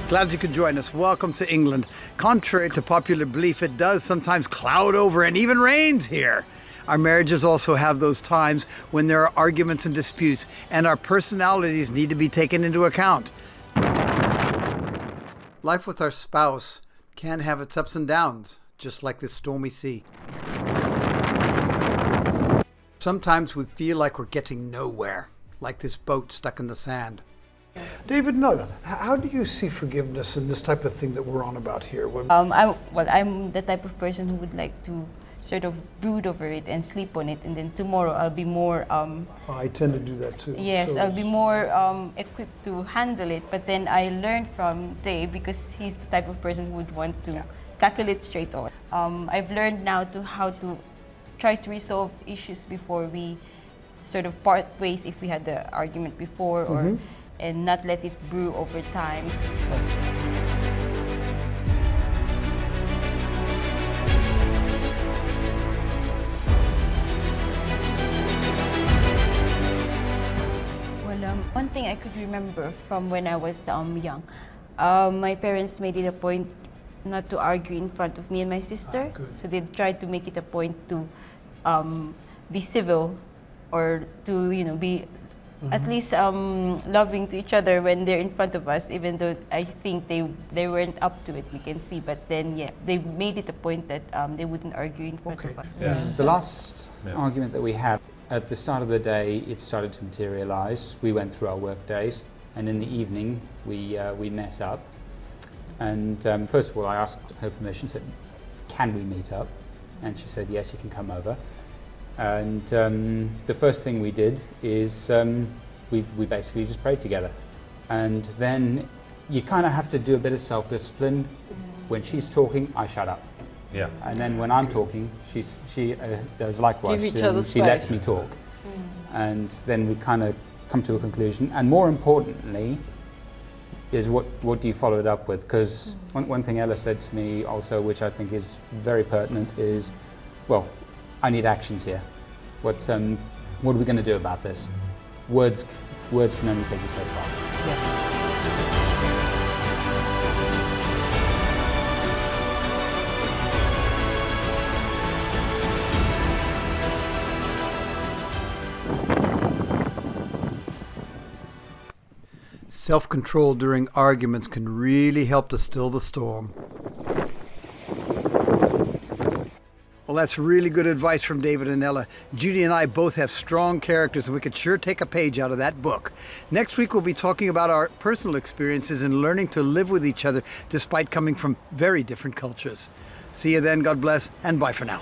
Glad you could join us. Welcome to England. Contrary to popular belief, it does sometimes cloud over and even rains here. Our marriages also have those times when there are arguments and disputes, and our personalities need to be taken into account. Life with our spouse can have its ups and downs, just like this stormy sea. Sometimes we feel like we're getting nowhere, like this boat stuck in the sand. David and Ela, how do you see forgiveness and this type of thing that we're on about here? I'm the type of person who would like to sort of brood over it and sleep on it, and then tomorrow I'll be more... I tend to do that too. Yes, So I'll be more equipped to handle it, but then I learned from Dave because he's the type of person who would want to tackle it straight on. I've learned now how to try to resolve issues before we sort of part ways if we had the argument before, or and not let it brew over time. Well, one thing I could remember from when I was young, my parents made it a point not to argue in front of me and my sister. So they tried to make it a point to be civil, or to be at least loving to each other when they're in front of us, even though I think they weren't up to it, we can see. But then, they made it a point that they wouldn't argue in front of us. The last argument that we had, at the start of the day, it started to materialize. We went through our work days, and in the evening, we met up. And first of all, I asked her permission, said, can we meet up? And she said, yes, you can come over. And the first thing we did is we basically just prayed together. And then you kind of have to do a bit of self-discipline. When she's talking, I shut up. Yeah. And then when I'm talking, she does likewise. Give each other She space. lets me talk. And then we kind of come to a conclusion. And more importantly, is what do you follow it up with? Because one thing Ela said to me also, which I think is very pertinent, is, well, I need actions here. What are we going to do about this? Words can only take you so far. Self-control during arguments can really help to still the storm. Well, that's really good advice from David and Ela. Judy and I both have strong characters, and we could sure take a page out of that book. Next week, we'll be talking about our personal experiences in learning to live with each other despite coming from very different cultures. See you then, God bless, and bye for now.